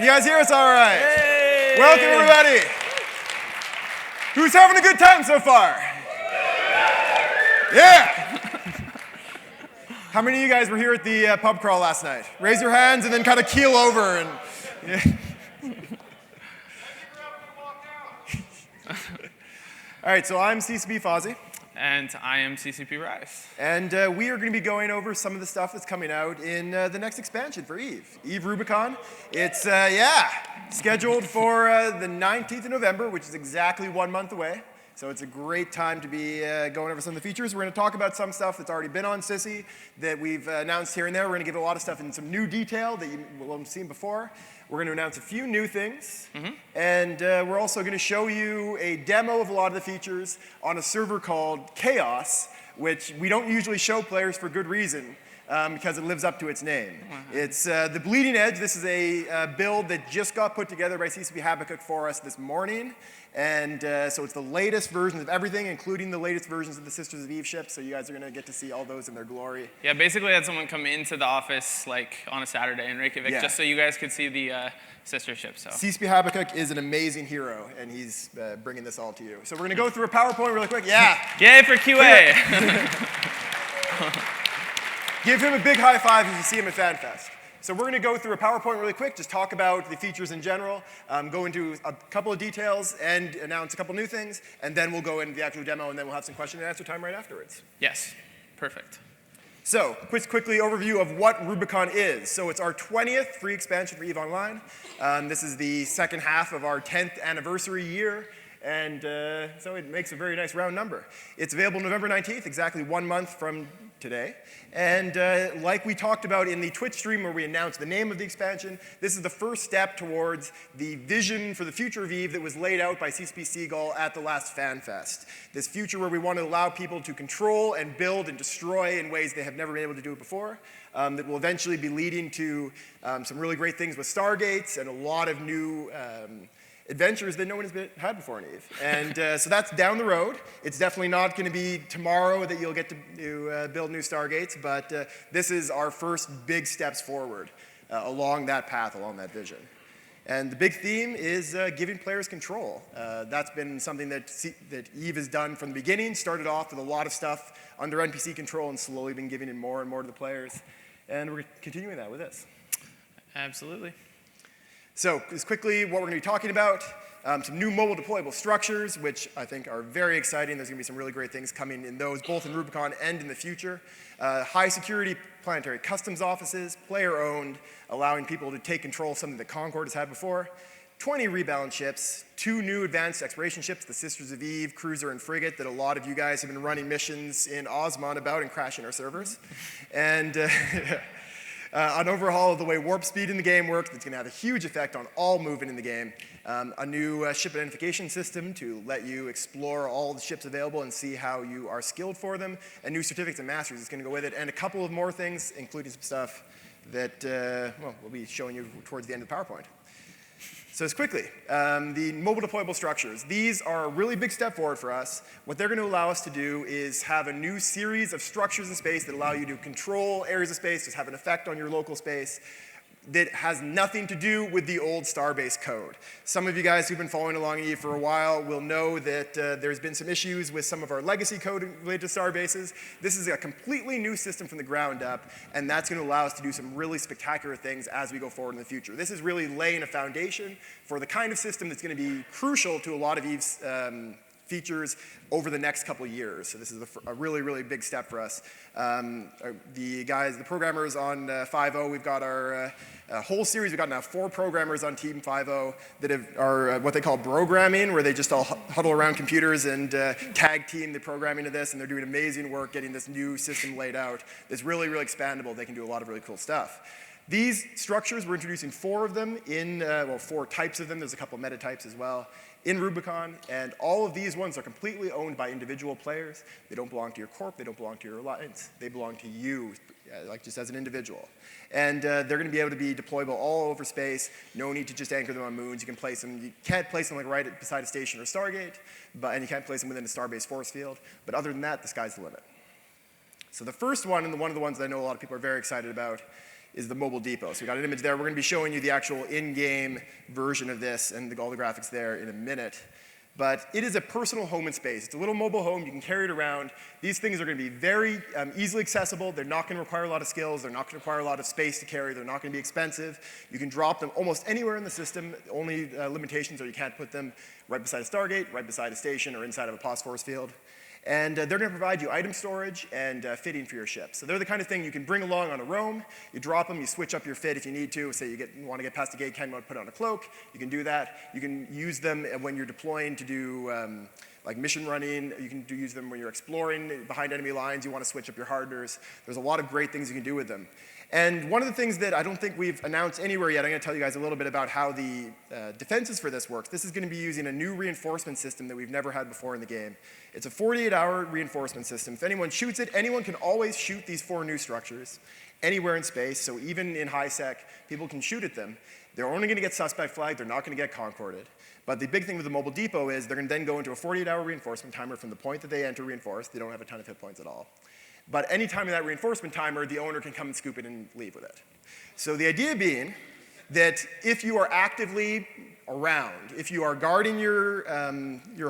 You guys hear us all right? Hey! Welcome, everybody. Who's having a good time so far? Yeah. How many of you guys were here at the pub crawl last night? Raise your hands and then kind of keel over. And yeah. All right, so I'm CCP Fozzie. And I am CCP Rice. And we are going to be going over some of the stuff that's coming out in the next expansion for EVE. EVE Rubicon. It's, scheduled for the 19th of November, which is exactly 1 month away. So it's a great time to be going over some of the features. We're going to talk about some stuff that's already been on Sissy that we've announced here and there. We're going to give a lot of stuff in some new detail that you will have seen before. We're going to announce a few new things. And we're also going to show you a demo of a lot of the features on a server called Chaos, which we don't usually show players for good reason. Because it lives up to its name. It's the Bleeding Edge. This is a build that just got put together by CCP Habakkuk for us this morning. And so it's the latest versions of everything, including the latest versions of the Sisters of Eve ships. So you guys are going to get to see all those in their glory. Yeah, basically I had someone come into the office like on a Saturday in Reykjavik just so you guys could see the sister ship. So CCP Habakkuk is an amazing hero, and he's bringing this all to you. So we're going to go through a PowerPoint really quick. Yeah. Yay for QA. Give him a big high five if you see him at FanFest. So we're going to go through a PowerPoint really quick, just talk about the features in general, go into a couple of details, and announce a couple new things, and then we'll go into the actual demo, and then we'll have some question and answer time right afterwards. Yes, perfect. So, quickly overview of what Rubicon is. So it's our 20th free expansion for EVE Online. This is the second half of our 10th anniversary year. And so it makes a very nice round number. It's available November 19th, exactly 1 month from today. And like we talked about in the Twitch stream where we announced the name of the expansion, this is the first step towards the vision for the future of EVE that was laid out by CCP Seagull at the last FanFest. This future where we want to allow people to control and build and destroy in ways they have never been able to do it before. That will eventually be leading to some really great things with Stargates and a lot of new adventures that no one has had before in EVE. And so that's down the road. It's definitely not going to be tomorrow that you'll get to build new Stargates, but this is our first big steps forward along that path, along that vision. And the big theme is giving players control. That's been something that EVE has done from the beginning, started off with a lot of stuff under NPC control and slowly been giving it more and more to the players. And we're continuing that with this. Absolutely. So, just quickly, what we're going to be talking about, some new mobile deployable structures, which I think are very exciting. There's going to be some really great things coming in those, both in Rubicon and in the future. High security planetary customs offices, player owned, allowing people to take control of something that Concord has had before. 20 rebalance ships, 2 new advanced exploration ships, the Sisters of Eve, Cruiser, and Frigate, that a lot of you guys have been running missions in Osmond about and crashing our servers. And an overhaul of the way warp speed in the game works that's going to have a huge effect on all movement in the game. A new ship identification system to let you explore all the ships available and see how you are skilled for them. And new certificates and masters is going to go with it. And a couple of more things, including some stuff that we'll be showing you towards the end of the PowerPoint. So just quickly, the mobile deployable structures. These are a really big step forward for us. What they're going to allow us to do is have a new series of structures in space that allow you to control areas of space, just have an effect on your local space that has nothing to do with the old Starbase code. Some of you guys who've been following along EVE for a while will know that there's been some issues with some of our legacy code related to Starbases. This is a completely new system from the ground up, and that's going to allow us to do some really spectacular things as we go forward in the future. This is really laying a foundation for the kind of system that's going to be crucial to a lot of EVE's features over the next couple of years. So this is a really, really big step for us. The programmers on 5.0, we've got our whole series. We've got now 4 programmers on Team 5.0 that are what they call programming, where they just all huddle around computers and tag team the programming of this, and they're doing amazing work getting this new system laid out. It's really, really expandable. They can do a lot of really cool stuff. These structures, we're introducing 4 of them in, 4 types of them. There's a couple of meta types as well in Rubicon, and all of these ones are completely owned by individual players. They don't belong to your corp, they don't belong to your alliance. They belong to you, like just as an individual. And they're going to be able to be deployable all over space. No need to just anchor them on moons. You can place them. You can't place them like right beside a station or Stargate, and you can't place them within a Starbase force field. But other than that, the sky's the limit. So the first one, and one of the ones that I know a lot of people are very excited about, is the mobile depot. So we got an image there. We're going to be showing you the actual in-game version of this and all the graphics there in a minute. But it is a personal home and space. It's a little mobile home. You can carry it around. These things are going to be very easily accessible. They're not going to require a lot of skills. They're not going to require a lot of space to carry. They're not going to be expensive. You can drop them almost anywhere in the system. The only limitations are you can't put them right beside a Stargate, right beside a station, or inside of a phosphorus field. And they're going to provide you item storage and fitting for your ship. So they're the kind of thing you can bring along on a roam. You drop them, you switch up your fit if you need to. Say you want to get past a gate, can't put on a cloak. You can do that. You can use them when you're deploying to do like mission running. You can use them when you're exploring behind enemy lines. You want to switch up your hardeners. There's a lot of great things you can do with them. And one of the things that I don't think we've announced anywhere yet, I'm going to tell you guys a little bit about how the defenses for this works. This is going to be using a new reinforcement system that we've never had before in the game. It's a 48-hour reinforcement system. If anyone shoots it, anyone can always shoot these 4 new structures anywhere in space. So even in high sec, people can shoot at them. They're only going to get suspect flagged. They're not going to get concorded. But the big thing with the mobile depot is they're going to then go into a 48-hour reinforcement timer from the point that they enter reinforced. They don't have a ton of hit points at all. But any time in that reinforcement timer, the owner can come and scoop it and leave with it. So the idea being that if you are actively around, if you are guarding your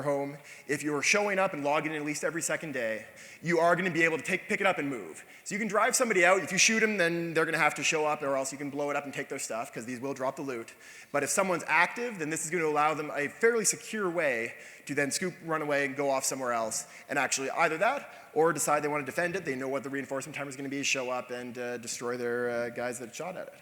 home, if you are showing up and logging in at least every second day, you are going to be able to pick it up and move. So you can drive somebody out. If you shoot them, then they're going to have to show up, or else you can blow it up and take their stuff, because these will drop the loot. But if someone's active, then this is going to allow them a fairly secure way to then scoop, run away, and go off somewhere else, and actually either that or decide they want to defend it. They know what the reinforcement timer is going to be, show up and destroy their guys that shot at it.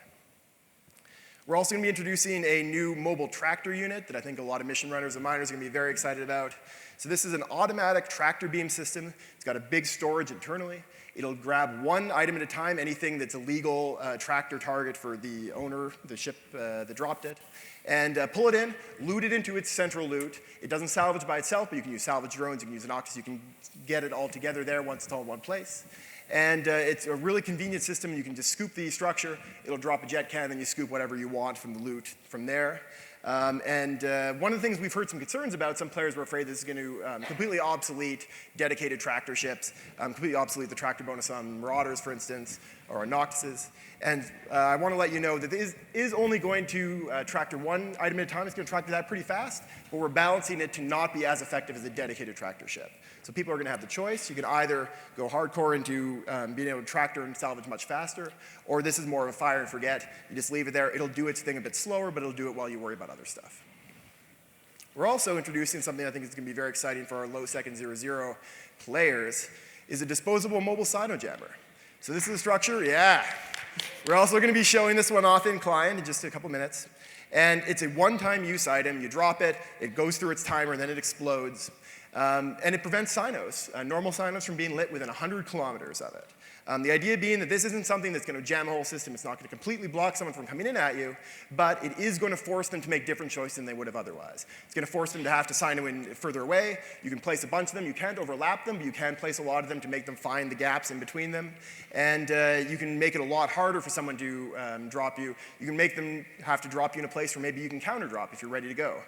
We're also going to be introducing a new mobile tractor unit that I think a lot of mission runners and miners are going to be very excited about. So this is an automatic tractor beam system. It's got a big storage internally. It'll grab one item at a time, anything that's a legal tractor target for the owner, the ship that dropped it, and pull it in, loot it into its central loot. It doesn't salvage by itself, but you can use salvage drones, you can use an Octus, you can get it all together there once it's all in one place. And it's a really convenient system. You can just scoop the structure, it'll drop a jet can, then you scoop whatever you want from the loot from there. One of the things we've heard some concerns about, some players were afraid this is going to completely obsolete dedicated tractor ships, completely obsolete the tractor bonus on Marauders, for instance, or on Noctises. And I want to let you know that this is only going to tractor one item at a time. It's going to tractor that pretty fast, but we're balancing it to not be as effective as a dedicated tractor ship. So people are going to have the choice. You can either go hardcore into being able to tractor and salvage much faster, or this is more of a fire and forget. You just leave it there. It'll do its thing a bit slower, but it'll do it while you worry about other stuff. We're also introducing something I think is going to be very exciting for our low second 0-0 players, is a disposable mobile sino jammer. So this is the structure, yeah. We're also going to be showing this one off in client in just a couple minutes. And it's a one-time use item. You drop it, it goes through its timer, and then it explodes. And it prevents sinos, normal sinos, from being lit within 100 kilometers of it. The idea being that this isn't something that's going to jam a whole system. It's not going to completely block someone from coming in at you, but it is going to force them to make different choices than they would have otherwise. It's going to force them to have to sino in further away. You can place a bunch of them. You can't overlap them, but you can place a lot of them to make them find the gaps in between them. And you can make it a lot harder for someone to drop you. You can make them have to drop you in a place where maybe you can counter drop if you're ready to go.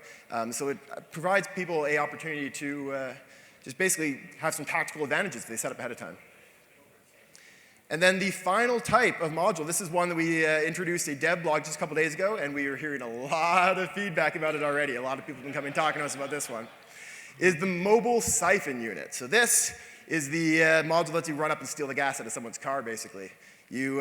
So it provides people an opportunity to just basically have some tactical advantages if they set up ahead of time. And then the final type of module, this is one that we introduced a dev blog just a couple days ago, and we are hearing a lot of feedback about it already. A lot of people have been coming talking to us about this one, is the mobile siphon unit. So this is the module that lets you run up and steal the gas out of someone's car, basically. You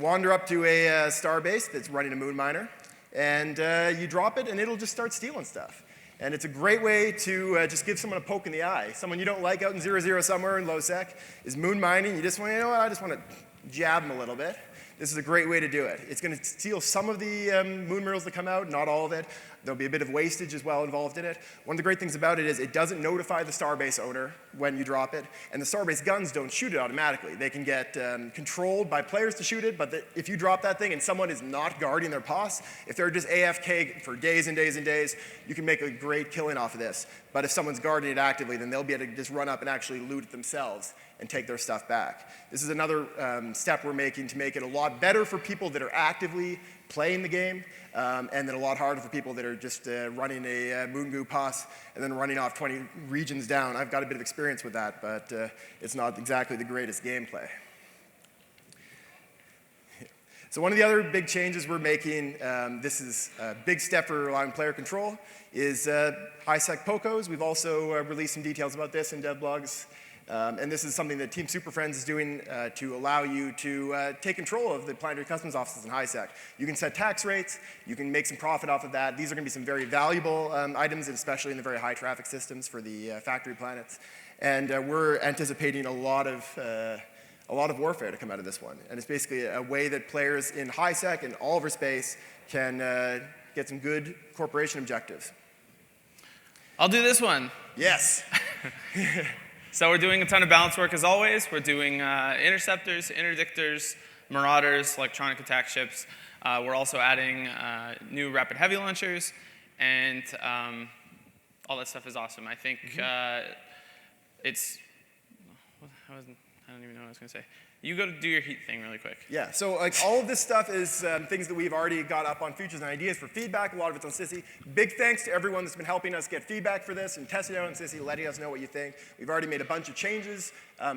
wander up to a star base that's running a moon miner, and you drop it, and it'll just start stealing stuff. And it's a great way to just give someone a poke in the eye. Someone you don't like out in 0-0 somewhere in low sec is moon mining. You just want, you know what, I just want to jab them a little bit. This is a great way to do it. It's going to steal some of the moon minerals that come out, not all of it. There'll be a bit of wastage as well involved in it. One of the great things about it is it doesn't notify the starbase owner when you drop it, and the starbase guns don't shoot it automatically. They can get controlled by players to shoot it, but if you drop that thing and someone is not guarding their POS, if they're just AFK for days and days and days, you can make a great killing off of this. But if someone's guarding it actively, then they'll be able to just run up and actually loot it themselves and take their stuff back. This is another step we're making to make it a lot better for people that are actively playing the game, and then a lot harder for people that are just running a Moon Goo POS and then running off 20 regions down. I've got a bit of experience with that, but it's not exactly the greatest gameplay. So one of the other big changes we're making, this is a big step for allowing player control, is high-sec POCOs. We've also released some details about this in dev blogs. And this is something that Team Super Friends is doing to allow you to take control of the planetary customs offices in high-sec. You can set tax rates. You can make some profit off of that. These are going to be some very valuable items, especially in the very high-traffic systems for the factory planets. And we're anticipating a lot of warfare to come out of this one. And it's basically a way that players in high-sec and all over space can get some good corporation objectives. I'll do this one. Yes. So we're doing a ton of balance work as always. We're doing interceptors, interdictors, marauders, electronic attack ships. We're also adding new rapid heavy launchers, and all that stuff is awesome. I think it's, I don't even know what I was going to say. You go to do your heat thing really quick. Yeah, so like all of this stuff is things that we've already got up on Features and Ideas for feedback. A lot of it's on Sissy. Big thanks to everyone that's been helping us get feedback for this and testing it out on Sissy, letting us know what you think. We've already made a bunch of changes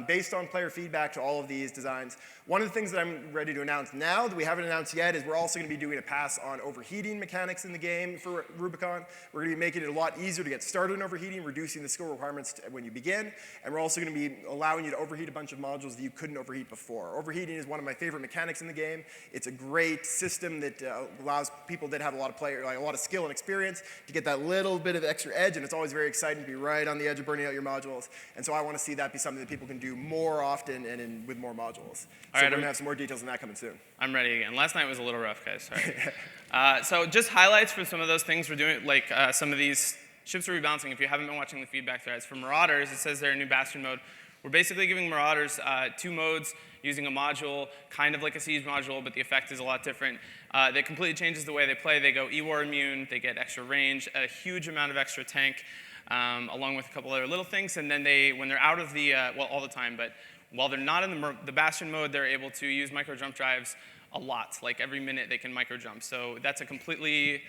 based on player feedback to all of these designs. One of the things that I'm ready to announce now that we haven't announced yet is we're also going to be doing a pass on overheating mechanics in the game for Rubicon. We're going to be making it a lot easier to get started in overheating, reducing the skill requirements when you begin, and we're also going to be allowing you to overheat a bunch of modules that you couldn't overheat before. Overheating is one of my favorite mechanics in the game. It's a great system that allows people that have a lot of skill and experience to get that little bit of extra edge, and it's always very exciting to be right on the edge of burning out your modules. And so I want to see that be something that people can do more often and with more modules. So we're going to have some more details on that coming soon. I'm ready again. Last night was a little rough, guys. Sorry. So just highlights for some of those things we're doing, like some of these ships we're rebalancing. If you haven't been watching the feedback threads, for Marauders, it says they're in new Bastion mode. We're basically giving Marauders 2 modes using a module, kind of like a Siege module, but the effect is a lot different. That completely changes the way they play. They go E-War immune, they get extra range, a huge amount of extra tank, along with a couple other little things. And then when they're out of the, well, all the time, but while they're not in the Bastion mode, they're able to use micro jump drives a lot. Like every minute they can micro jump. So that's a completely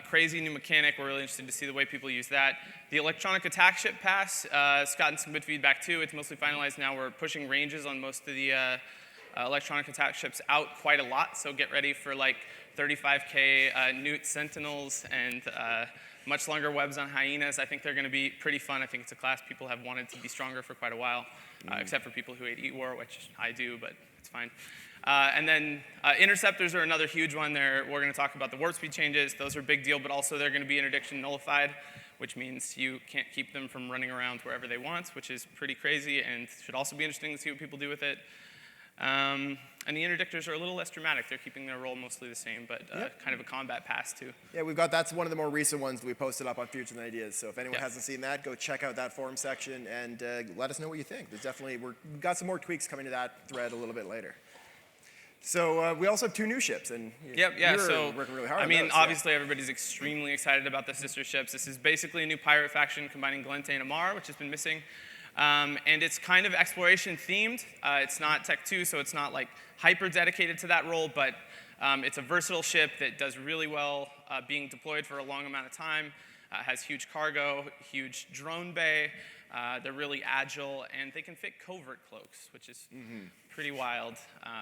crazy new mechanic. We're really interested to see the way people use that. The electronic attack ship pass has gotten some good feedback too. It's mostly finalized now. We're pushing ranges on most of the electronic attack ships out quite a lot. So get ready for like 35K Newt Sentinels and much longer webs on hyenas. I think they're going to be pretty fun. I think it's a class people have wanted to be stronger for quite a while, except for people who hate E-War, which I do, but it's fine. And then interceptors are another huge one. We're going to talk about the warp speed changes. Those are a big deal, but also they're going to be interdiction nullified, which means you can't keep them from running around wherever they want, which is pretty crazy and should also be interesting to see what people do with it. And the interdictors are a little less dramatic. They're keeping their role mostly the same, but kind of a combat pass too. Yeah, that's one of the more recent ones that we posted up on Futures and Ideas. So if anyone hasn't seen that, go check out that forum section and let us know what you think. There's definitely, we've got some more tweaks coming to that thread a little bit later. So we also have 2 new ships, and you're working really hard on those, obviously everybody's extremely excited about the sister ships. This is basically a new pirate faction combining Glente and Amar, which has been missing. And it's kind of exploration themed. It's not Tech 2, so it's not like hyper dedicated to that role, but it's a versatile ship that does really well being deployed for a long amount of time. Has huge cargo, huge drone bay. They're really agile, and they can fit covert cloaks, which is pretty wild.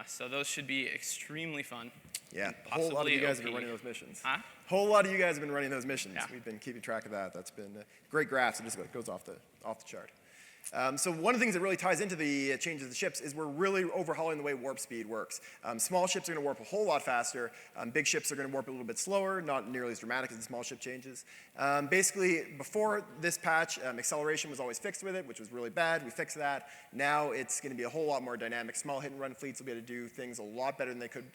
So those should be extremely fun. Yeah, a whole lot of you guys have been running those missions. Huh? Whole lot of you guys have been running those missions. Yeah. We've been keeping track of that. That's been great graphs. It just goes off the chart. So one of the things that really ties into the changes of the ships is we're really overhauling the way warp speed works. Small ships are going to warp a whole lot faster. Big ships are going to warp a little bit slower, not nearly as dramatic as the small ship changes. Basically, before this patch, acceleration was always fixed with it, which was really bad. We fixed that. Now it's going to be a whole lot more dynamic. Small hit-and-run fleets will be able to do things a lot better than they could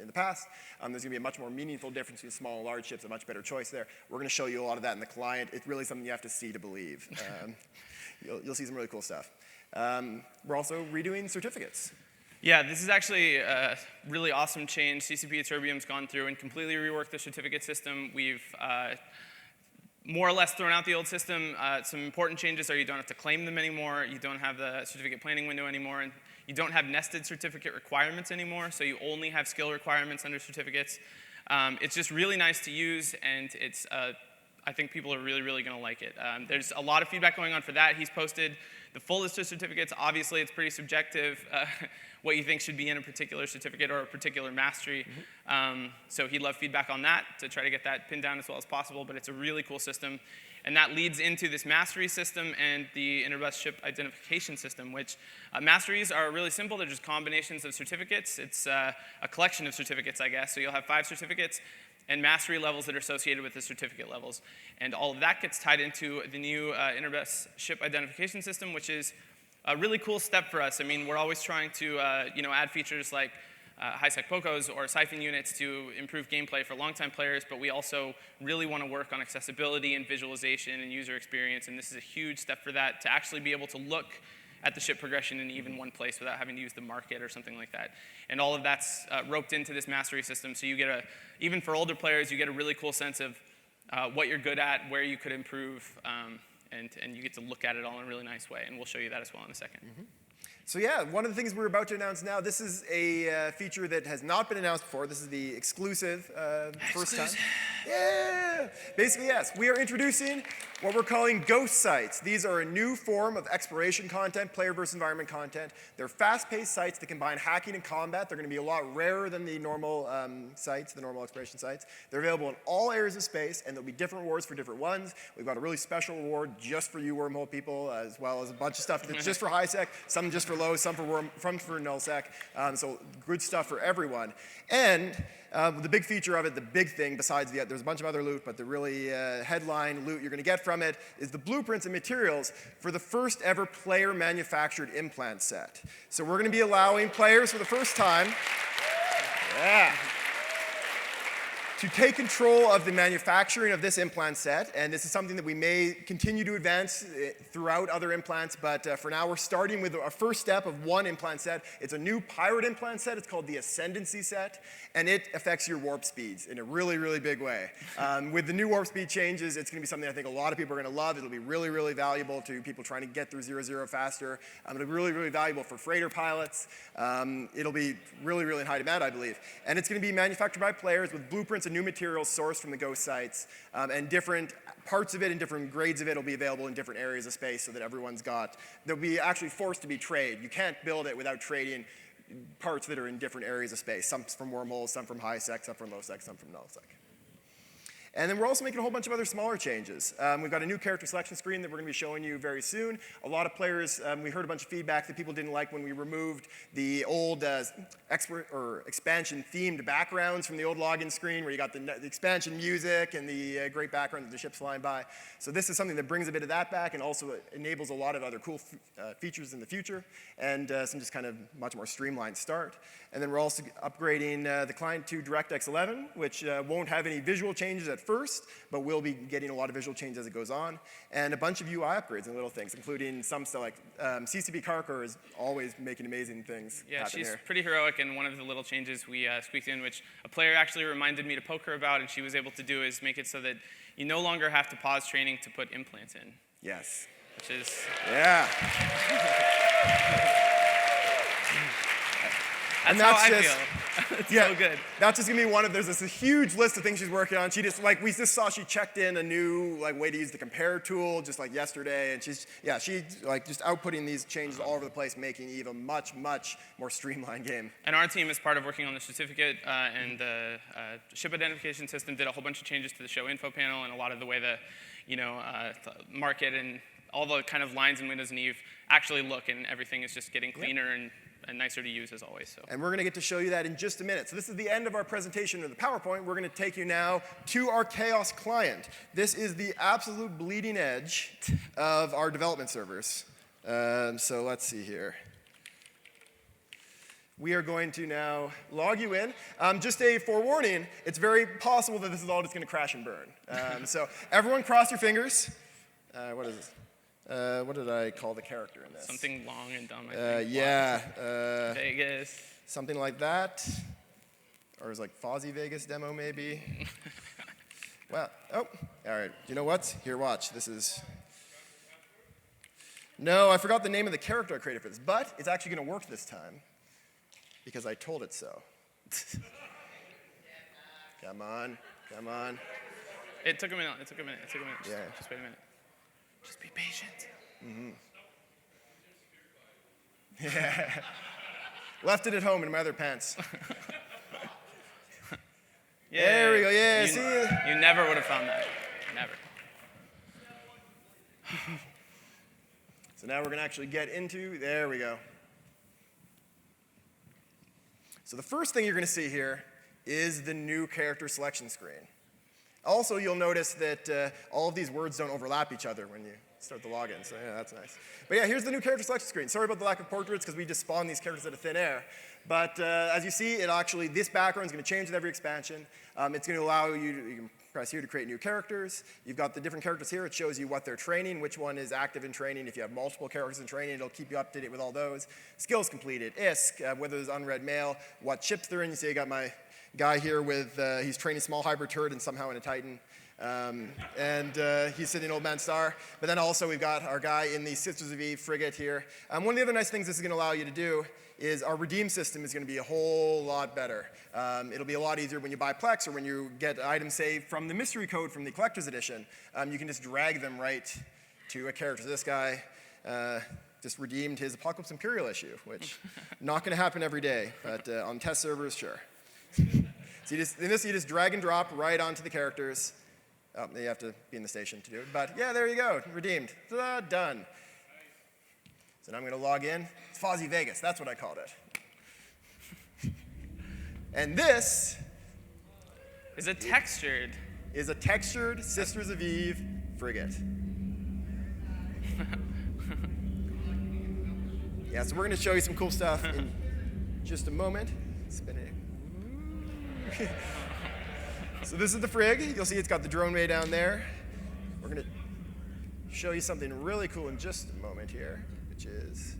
in the past. There's going to be a much more meaningful difference between small and large ships, a much better choice there. We're going to show you a lot of that in the client. It's really something you have to see to believe. You'll see some really cool stuff. We're also redoing certificates. Yeah, this is actually a really awesome change. CCP Eterbium's gone through and completely reworked the certificate system. We've more or less thrown out the old system. Some important changes are you don't have to claim them anymore, you don't have the certificate planning window anymore, and you don't have nested certificate requirements anymore, so you only have skill requirements under certificates. It's just really nice to use, and it's I think people are really, really going to like it. There's a lot of feedback going on for that. He's posted the full list of certificates. Obviously, it's pretty subjective what you think should be in a particular certificate or a particular mastery. So he'd love feedback on that to try to get that pinned down as well as possible. But it's a really cool system. And that leads into this mastery system and the Interbus ship identification system, which masteries are really simple. They're just combinations of certificates. It's a collection of certificates, I guess. So you'll have 5 certificates and mastery levels that are associated with the certificate levels. And all of that gets tied into the new Interbus ship identification system, which is a really cool step for us. I mean, we're always trying to add features like high-sec POCOs or siphon units to improve gameplay for longtime players, but we also really want to work on accessibility and visualization and user experience, and this is a huge step for that, to actually be able to look at the ship progression in even one place without having to use the market or something like that. And all of that's roped into this mastery system, so you get even for older players, you get a really cool sense of what you're good at, where you could improve, and you get to look at it all in a really nice way, and we'll show you that as well in a second. So yeah, one of the things we're about to announce now, this is a feature that has not been announced before. This is the exclusive first time. Yeah! Basically, yes. We are introducing what we're calling ghost sites. These are a new form of exploration content, player versus environment content. They're fast-paced sites that combine hacking and combat. They're going to be a lot rarer than the normal sites, the normal exploration sites. They're available in all areas of space, and there'll be different rewards for different ones. We've got a really special reward just for you wormhole people, as well as a bunch of stuff that's just for high sec, some just for low, some for null sec. So good stuff for everyone. And the big feature of it, the big thing besides there's a bunch of other loot, but the really headline loot you're going to get from it is the blueprints and materials for the first ever player manufactured implant set. So we're going to be allowing players for the first time to take control of the manufacturing of this implant set, and this is something that we may continue to advance throughout other implants, but for now we're starting with a first step of one implant set. It's a new pirate implant set. It's called the Ascendancy set, and it affects your warp speeds in a really, really big way. With the new warp speed changes, it's going to be something I think a lot of people are going to love. It'll be really, really valuable to people trying to get through 0-0 faster. It'll be really, really valuable for freighter pilots. It'll be really, really in high demand, I believe. And it's going to be manufactured by players with blueprints and new materials sourced from the ghost sites, and different parts of it and different grades of it will be available in different areas of space so that everyone's got, they'll be actually forced to be trade. You can't build it without trading parts that are in different areas of space. Some from wormholes, some from high sec, some from low sec, some from null sec. And then we're also making a whole bunch of other smaller changes. We've got a new character selection screen that we're going to be showing you very soon. A lot of players, we heard a bunch of feedback that people didn't like when we removed the old expansion-themed backgrounds from the old login screen where you got the expansion music and the great background of the ships flying by. So this is something that brings a bit of that back and also enables a lot of other cool features in the future and some just kind of much more streamlined start. And then we're also upgrading the client to DirectX 11, which won't have any visual changes at first, but we'll be getting a lot of visual changes as it goes on. And a bunch of UI upgrades and little things, including some stuff like CCP Karkar is always making amazing things happen she's here. pretty heroic, and one of the little changes we squeaked in, which a player actually reminded me to poke her about, and she was able to do, is make it so that you no longer have to pause training to put implants in. Yes. Which is... Yeah. That's how I feel. It's so good. That's just gonna be one of, there's this huge list of things she's working on. She just, we just saw she checked in a new way to use the compare tool just yesterday, and she's just outputting these changes all over the place, making Eve a much, much more streamlined game. And our team is part of working on the certificate and the ship identification system, did a whole bunch of changes to the show info panel and a lot of the way the market and all the kind of lines and windows in Eve actually look, and everything is just getting cleaner and nicer to use as always. So. And we're going to get to show you that in just a minute. So this is the end of our presentation of the PowerPoint. We're going to take you now to our Chaos client. This is the absolute bleeding edge of our development servers. So let's see here. We are going to now log you in. Just a forewarning, it's very possible that this is all just going to crash and burn. So everyone cross your fingers. What is this? What did I call the character in this? Something long and dumb, I think. Vegas. Something like that. Or it was like Fozzie Vegas demo, maybe. Well, all right. You know what? Here, watch. This is... No, I forgot the name of the character I created for this, but it's actually going to work this time because I told it so. Come on, come on. It took a minute. It took a minute. Yeah. Just wait a minute. Just be patient. Yeah. Left it at home in my other pants. Yeah. There we go. Yeah, see? You never would have found that. Never. So now we're going to actually get into, there we go. So the first thing you're going to see here is the new character selection screen. Also, you'll notice that all of these words don't overlap each other when you start the login, so yeah, that's nice. But yeah, here's the new character selection screen. Sorry about the lack of portraits, because we just spawned these characters out of thin air. But as you see, this background is going to change with every expansion. It's going to allow you can press here to create new characters. You've got the different characters here. It shows you what they're training, which one is active in training. If you have multiple characters in training, it'll keep you up to date with all those. Skills completed, ISK, whether there's unread mail, what ships they're in. You see I got my guy here with, he's training small hybrid turret and somehow in a Titan. He's sitting in Old Man Star. But then also we've got our guy in the Sisters of Eve frigate here. One of the other nice things this is going to allow you to do is our redeem system is going to be a whole lot better. It'll be a lot easier when you buy Plex or when you get items saved from the mystery code from the collector's edition. You can just drag them right to a character. So this guy just redeemed his Apocalypse Imperial issue, which not going to happen every day, but on test servers, sure. So you just drag and drop right onto the characters. Oh, you have to be in the station to do it. But yeah, there you go, redeemed. Ta-da, done. So now I'm going to log in. It's Fozzie Vegas, that's what I called it. And this is a textured Sisters of Eve frigate. Yeah, so we're going to show you some cool stuff in just a moment. Spin it. So this is the frig. You'll see it's got the drone bay down there. We're going to show you something really cool in just a moment here, which is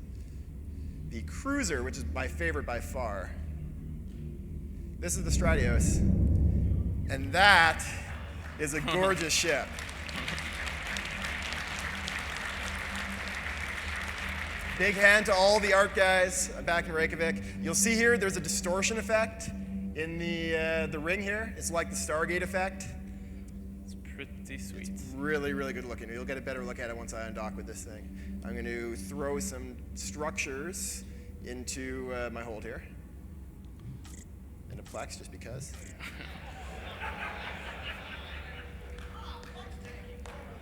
the cruiser, which is my favorite by far. This is the Stratios, and that is a gorgeous ship. Big hand to all the art guys back in Reykjavik. You'll see here there's a distortion effect in the ring here. It's like the Stargate effect. It's pretty sweet. It's really, really good looking. You'll get a better look at it once I undock with this thing. I'm going to throw some structures into my hold here. And a Plex, just because.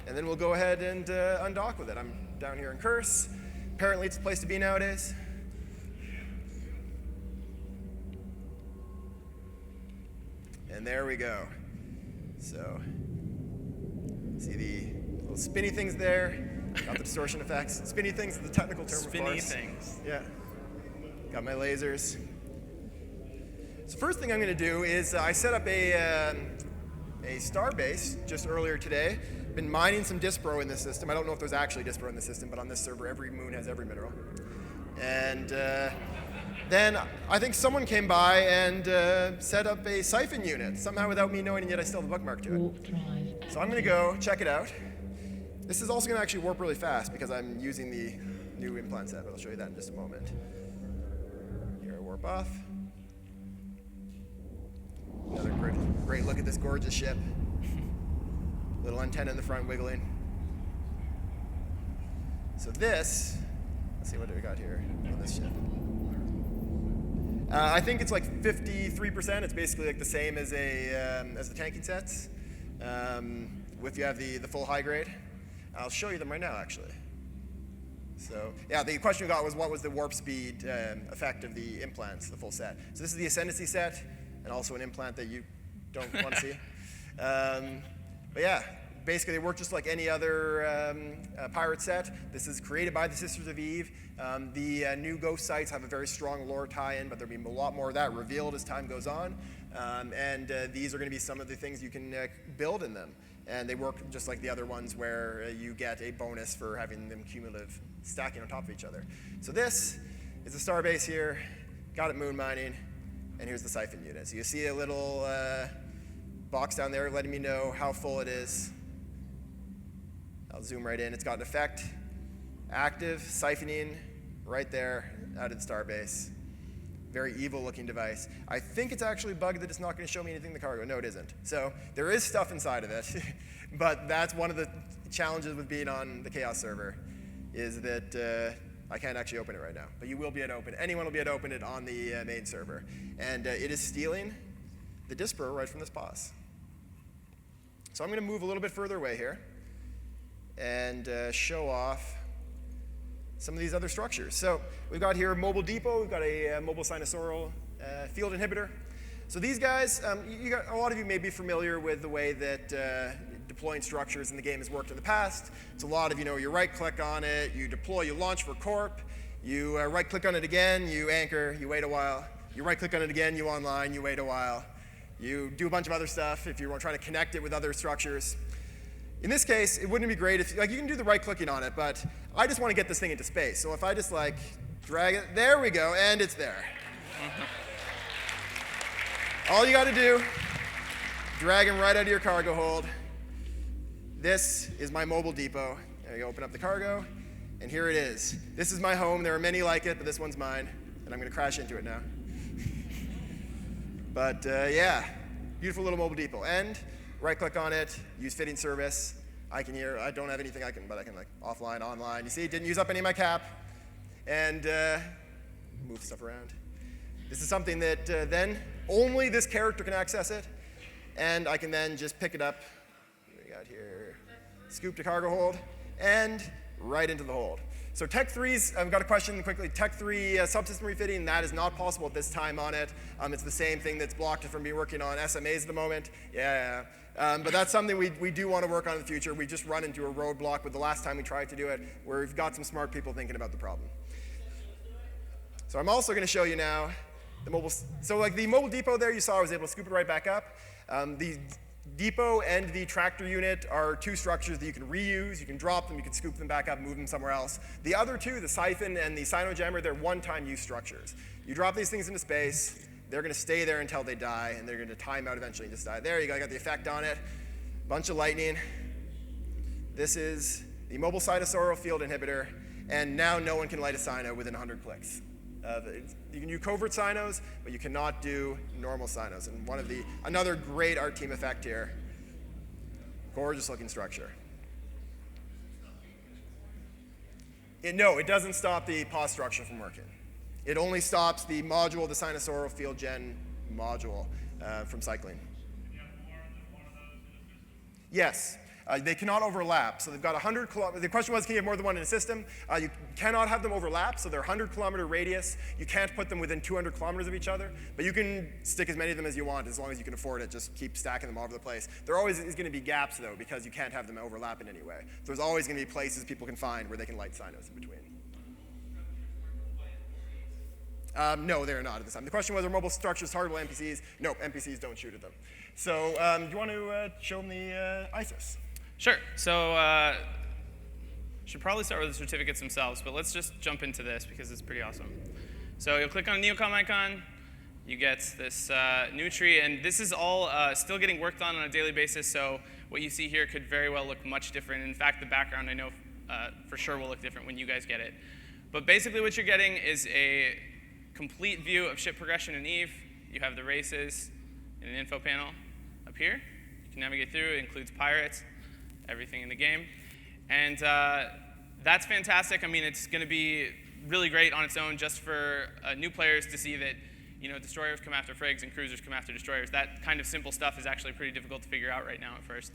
And then we'll go ahead and undock with it. I'm down here in Curse. Apparently it's the place to be nowadays. And there we go. So, see the little spinny things there. Got the distortion effects. Spinny things is the technical term, of course. Spinny things. Yeah. Got my lasers. So first thing I'm going to do is I set up a star base just earlier today. Been mining some Dispro in this system. I don't know if there's actually Dispro in the system, but on this server, every moon has every mineral. And then I think someone came by and set up a siphon unit, somehow without me knowing, and yet I still have a bookmark to it. So I'm going to go check it out. This is also going to actually warp really fast because I'm using the new implant set, but I'll show you that in just a moment. Here I warp off. Another great look at this gorgeous ship. Little antenna in the front wiggling. So this, let's see, what do we got here on this ship? I think it's like 53%. It's basically like the same as the tanking sets. If you have the full high grade. I'll show you them right now, actually. So yeah, the question we got was what was the warp speed effect of the implants, the full set. So this is the Ascendancy set, and also an implant that you don't want to see. But yeah, basically they work just like any other pirate set. This is created by the Sisters of Eve. The new Ghost sites have a very strong lore tie-in, but there'll be a lot more of that revealed as time goes on. These are going to be some of the things you can build in them. And they work just like the other ones where you get a bonus for having them cumulative stacking on top of each other. So this is the starbase here. Got it moon mining. And here's the siphon unit. So you see a little box down there letting me know how full it is. I'll zoom right in. It's got an effect, active, siphoning, right there out of the starbase. very evil-looking device. I think it's actually bugged that it's not going to show me anything in the cargo. No, it isn't. So there is stuff inside of it, but that's one of the challenges with being on the Chaos server, is that I can't actually open it right now. But you will be able to open it. Anyone will be able to open it on the main server. And it is stealing the Disper right from this pause. So I'm going to move a little bit further away here and show off some of these other structures. So we've got here a mobile depot. We've got a mobile sinusoidal field inhibitor. So these guys, a lot of you may be familiar with the way that deploying structures in the game has worked in the past. It's a lot of, you right-click on it, you deploy, you launch for corp, you right-click on it again, you anchor, you wait a while, you right-click on it again, you online, you wait a while, you do a bunch of other stuff if you're trying to connect it with other structures. In this case, it wouldn't be great if, you can do the right-clicking on it, but I just want to get this thing into space. So if I just drag it, there we go, and it's there. All you got to do, drag him right out of your cargo hold. This is my mobile depot. There you go, open up the cargo, and here it is. This is my home. There are many like it, but this one's mine, and I'm going to crash into it now. But yeah, beautiful little mobile depot. And right-click on it, use fitting service. I don't have anything but I can offline, online. You see, it didn't use up any of my cap, and move stuff around. This is something that then only this character can access it, and I can then just pick it up. What do we got here? Scoop to cargo hold, and right into the hold. So Tech 3's, I've got a question quickly. Tech 3 subsystem refitting, that is not possible at this time on it. It's the same thing that's blocked it from me working on SMAs at the moment. Yeah. But that's something we do want to work on in the future. We just run into a roadblock with the last time we tried to do it, where we've got some smart people thinking about the problem. So I'm also going to show you now the mobile. So the mobile depot there you saw, I was able to scoop it right back up. The depot and the tractor unit are two structures that you can reuse. You can drop them, you can scoop them back up, move them somewhere else. The other two, the siphon and the Sinojammer, they're one-time use structures. You drop these things into space, they're going to stay there until they die, and they're going to time out eventually and just die. There you go, I got the effect on it. Bunch of lightning. This is the mobile sinusoidal field inhibitor, and now no one can light a sino within 100 clicks. You can do covert sinos, but you cannot do normal sinos. And another great art team effect here. Gorgeous looking structure. No, it doesn't stop the pause structure from working. It only stops the module, the sinusoidal field gen module from cycling. Yes. They cannot overlap. So they've got 100 kilometers. The question was, can you have more than one in a system? You cannot have them overlap, so they're 100-kilometer radius. You can't put them within 200 kilometers of each other, but you can stick as many of them as you want, as long as you can afford it. Just keep stacking them all over the place. There always is going to be gaps, though, because you can't have them overlap in any way. So there's always going to be places people can find where they can light sinos in between. No, they're not at this time. The question was, are mobile structures targetable NPCs? No, NPCs don't shoot at them. So do you want to show them the ISIS? Sure. So should probably start with the certificates themselves, but let's just jump into this because it's pretty awesome. So you'll click on the Neocom icon, you get this new tree, and this is all still getting worked on a daily basis, so what you see here could very well look much different. In fact, the background I know for sure will look different when you guys get it. But basically what you're getting is a complete view of ship progression in EVE. You have the races in an info panel up here. You can navigate through. It includes pirates, everything in the game. And that's fantastic. I mean, it's going to be really great on its own just for new players to see that destroyers come after frigs and cruisers come after destroyers. That kind of simple stuff is actually pretty difficult to figure out right now at first.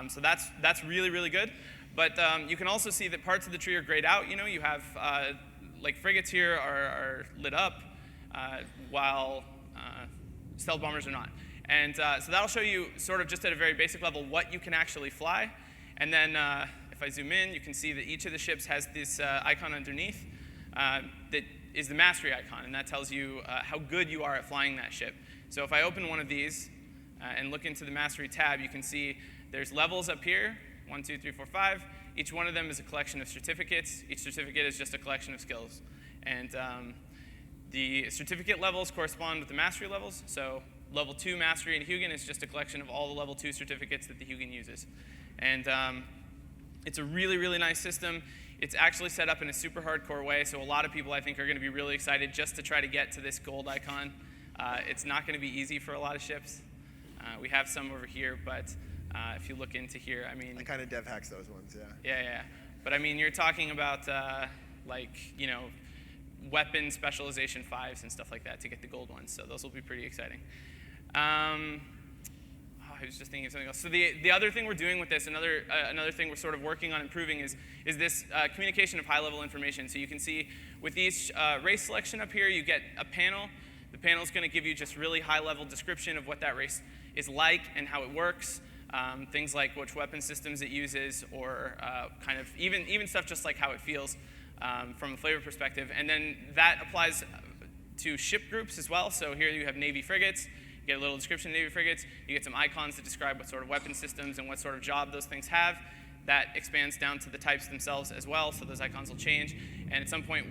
So that's really, really good. But you can also see that parts of the tree are grayed out. You have, frigates here are lit up while stealth bombers are not. And so that'll show you sort of just at a very basic level what you can actually fly. And then if I zoom in, you can see that each of the ships has this icon underneath that is the mastery icon, and that tells you how good you are at flying that ship. So if I open one of these and look into the mastery tab, you can see there's levels up here, 1, 2, 3, 4, 5. Each one of them is a collection of certificates. Each certificate is just a collection of skills. And the certificate levels correspond with the mastery levels. So level 2 mastery in Hugin is just a collection of all the level 2 certificates that the Hugin uses. And it's a really, really nice system. It's actually set up in a super hardcore way, so a lot of people I think are going to be really excited just to try to get to this gold icon. It's not going to be easy for a lot of ships. We have some over here, but if you look into here, I mean... I kind of dev hacks those ones, yeah. Yeah. But I mean, you're talking about weapon specialization 5s and stuff like that to get the gold ones, so those will be pretty exciting. I was just thinking of something else. So the other thing we're doing with this, another thing we're sort of working on improving is this communication of high-level information. So you can see with each race selection up here, you get a panel. The panel is going to give you just really high-level description of what that race is like and how it works. Things like which weapon systems it uses, or kind of even stuff just like how it feels from a flavor perspective. And then that applies to ship groups as well. So here you have Navy frigates. You get a little description of Navy frigates. You get some icons that describe what sort of weapon systems and what sort of job those things have. That expands down to the types themselves as well, so those icons will change. And at some point,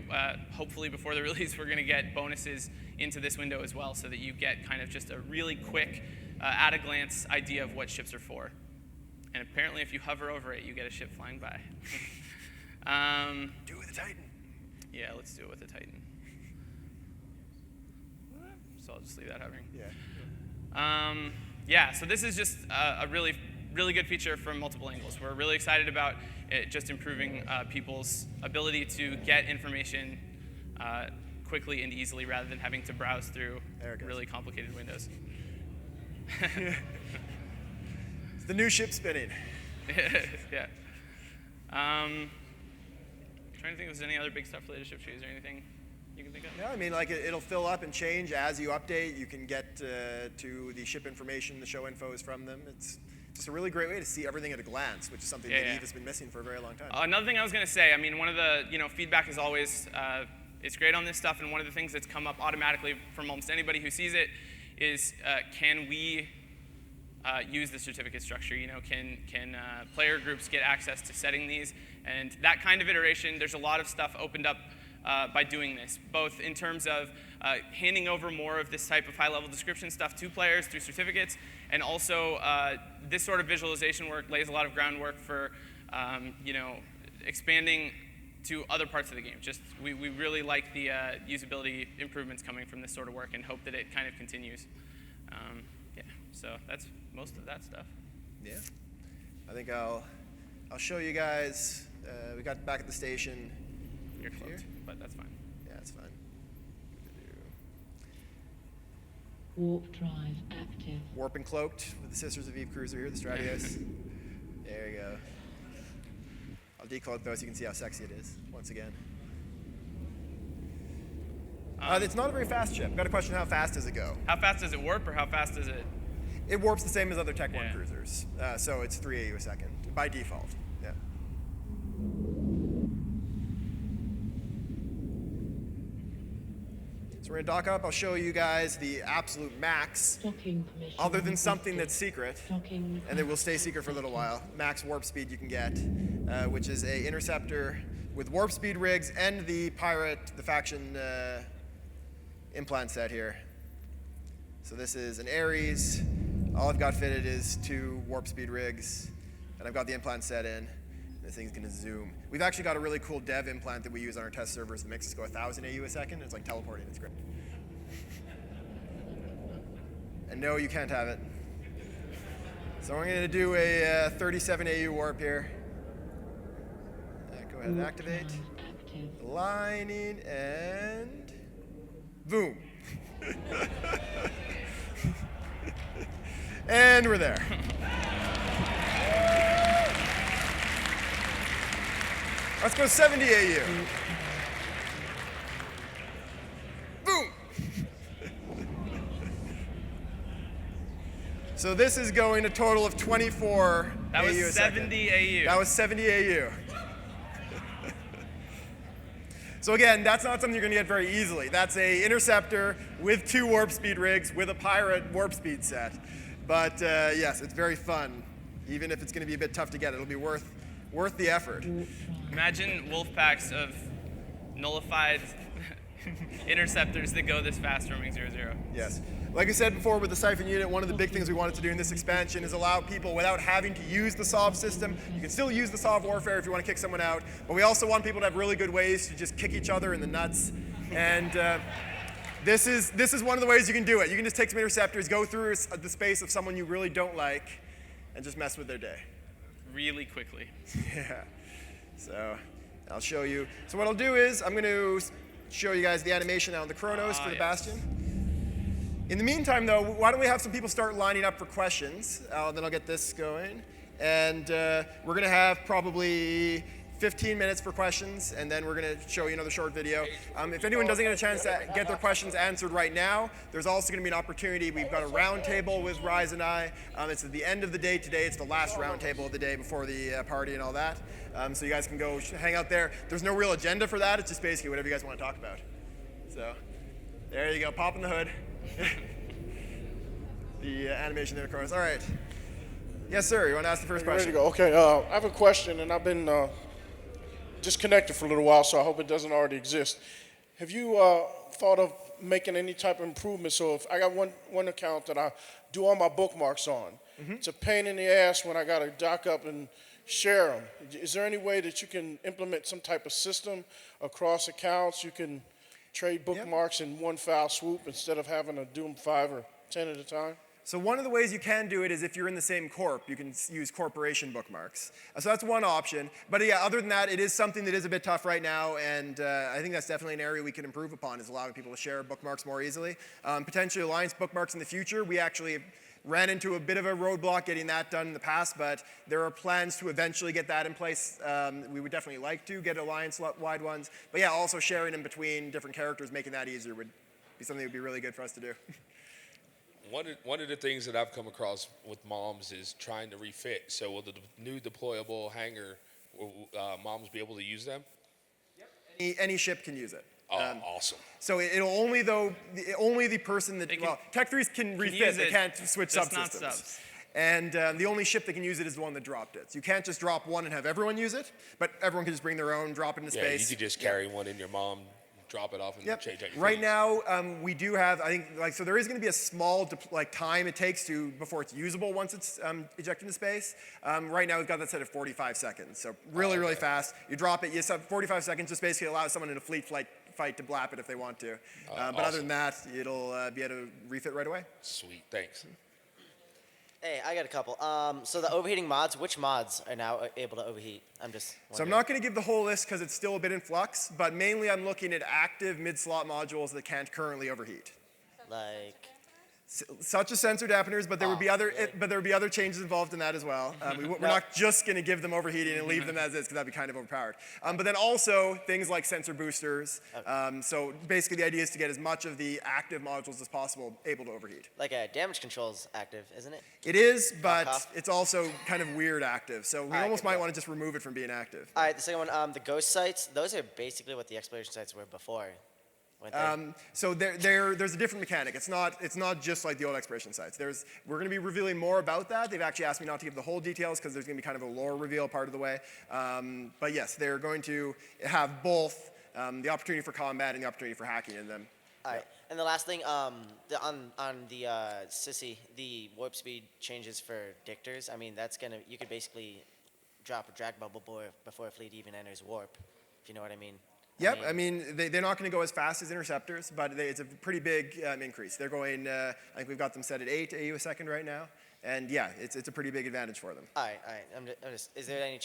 hopefully before the release, we're going to get bonuses into this window as well, so that you get kind of just a really quick, at-a-glance idea of what ships are for. And apparently, if you hover over it, you get a ship flying by. Do it with the Titan. Yeah, let's do it with the Titan. So I'll just leave that hovering. Yeah. So this is just a really, really good feature from multiple angles. We're really excited about it just improving people's ability to get information quickly and easily rather than having to browse through really complicated windows. It's the new ship spinning. Yeah. Trying to think if there's any other big stuff related to ship trees or anything you can think of. Yeah, I mean, like it'll fill up and change as you update. You can get to the ship information, the show infos from them. It's just a really great way to see everything at a glance, which is something that Eve has been missing for a very long time. Another thing I was going to say, I mean, one of the feedback is always it's great on this stuff, and one of the things that's come up automatically from almost anybody who sees it is can we use the certificate structure? Can player groups get access to setting these? And that kind of iteration, there's a lot of stuff opened up by doing this, both in terms of handing over more of this type of high-level description stuff to players through certificates, and also this sort of visualization work lays a lot of groundwork for expanding to other parts of the game. Just we really like the usability improvements coming from this sort of work and hope that it kind of continues. So that's most of that stuff. Yeah. I think I'll show you guys. We got back at the station. You're close, but that's fine. Yeah, it's fine. Warp drive active. Warp and cloaked with the Sisters of Eve cruiser here, the Stratios. There you go. I'll decloak those so you can see how sexy it is once again. It's not a very fast ship. I've got a question: how fast does it go? How fast does it warp, or how fast does it? It warps the same as other Tech 1 cruisers, so it's 3 AU a second by default. Yeah. So we're gonna dock up. I'll show you guys the absolute max, other than something that's secret, and it will stay secret for a little while. Max warp speed you can get, which is a interceptor with warp speed rigs and the pirate, the faction implant set here. So this is an Ares. All I've got fitted is 2 warp speed rigs, and I've got the implant set in. This thing's gonna zoom. We've actually got a really cool dev implant that we use on our test servers that makes us go 1,000 AU a second. It's like teleporting, it's great. And no, you can't have it. So we're gonna do a 37 AU warp here. Go ahead and activate. Lining, and boom. And we're there. Let's go 70 AU. Boom. So this is going a total of 24 That AU was a 70 second. AU. That was 70 AU. So again, that's not something you're going to get very easily. That's a interceptor with 2 warp speed rigs with a pirate warp speed set. But yes, it's very fun. Even if it's going to be a bit tough to get, it'll be worth the effort. Imagine wolf packs of nullified interceptors that go this fast roaming 0-0. Yes. Like I said before with the Siphon unit, one of the big things we wanted to do in this expansion is allow people, without having to use the SOV system, you can still use the SOV warfare if you want to kick someone out, but we also want people to have really good ways to just kick each other in the nuts. And this is one of the ways you can do it. You can just take some interceptors, go through the space of someone you really don't like, and just mess with their day. Really quickly. Yeah. So I'll show you. So what I'll do is I'm going to show you guys the animation on the Chronos for the Bastion. In the meantime, though, why don't we have some people start lining up for questions? Then I'll get this going. And we're going to have probably 15 minutes for questions, and then we're going to show you another short video. If anyone doesn't get a chance to get their questions answered right now, there's also going to be an opportunity. We've got a round table with Rise and I. It's at the end of the day today. It's the last round table of the day before the party and all that. So you guys can go hang out there. There's no real agenda for that. It's just basically whatever you guys want to talk about. So there you go, popping the hood. The animation there, Chronos. All right. Yes, sir. You want to ask the first question? Ready to go. Okay. I have a question, and I've been disconnected for a little while, so I hope it doesn't already exist. Have you thought of making any type of improvement? So if I got one account that I do all my bookmarks on, it's a pain in the ass when I got to dock up and share them. Is there any way that you can implement some type of system across accounts? You can trade bookmarks in one foul swoop instead of having to do them 5 or 10 at a time? So one of the ways you can do it is if you're in the same corp, you can use corporation bookmarks. So that's one option. But yeah, other than that, it is something that is a bit tough right now, and I think that's definitely an area we can improve upon, is allowing people to share bookmarks more easily. Potentially Alliance bookmarks in the future. We actually ran into a bit of a roadblock getting that done in the past, but there are plans to eventually get that in place. We would definitely like to get Alliance-wide ones. But yeah, also sharing them between different characters, making that easier would be something that would be really good for us to do. One of the things that I've come across with moms is trying to refit. So will the new deployable hangar, will moms be able to use them? Yep. Any ship can use it. Oh, awesome. So it'll only the person that, Tech 3s can refit, they can't switch subsystems. And the only ship that can use it is the one that dropped it. So you can't just drop one and have everyone use it, but everyone can just bring their own, drop it into space. Yeah, you could just carry one in your mom, drop it off, and change it. Right now, we do have, I think, so there is going to be a small time it takes before it's usable once it's ejected into space. Right now, we've got that set at 45 seconds. So really fast. You drop it, you set 45 seconds, just basically allows someone in a fleet fight to blap it if they want to. But other than that, it'll be able to refit right away. Sweet, thanks. Hey, I got a couple. So the overheating mods, which mods are now able to overheat? I'm just wondering. So I'm not going to give the whole list because it's still a bit in flux, but mainly I'm looking at active mid-slot modules that can't currently overheat. Like? Such as sensor dampeners, but there would be other changes involved in that as well. We're not just going to give them overheating and leave them as is, because that'd be kind of overpowered. But then also things like sensor boosters. So basically the idea is to get as much of the active modules as possible able to overheat. Like damage control's active, isn't it? It is, but it's also kind of weird active. So we almost might want to just remove it from being active. All right, the second one, the ghost sites, those are basically what the exploration sites were before. So there's a different mechanic. It's not just like the old exploration sites. We're going to be revealing more about that. They've actually asked me not to give the whole details because there's going to be kind of a lore reveal part of the way. But yes, they're going to have both the opportunity for combat and the opportunity for hacking in them. All right, and the last thing, on the Sissy, the warp speed changes for dictors. I mean, you could basically drop a drag bubble before a fleet even enters warp, if you know what I mean. Yep, I mean, they're not going to go as fast as interceptors, but it's a pretty big increase. They're going, I think we've got them set at 8 AU a second right now, and yeah, it's a pretty big advantage for them. All right. Is there any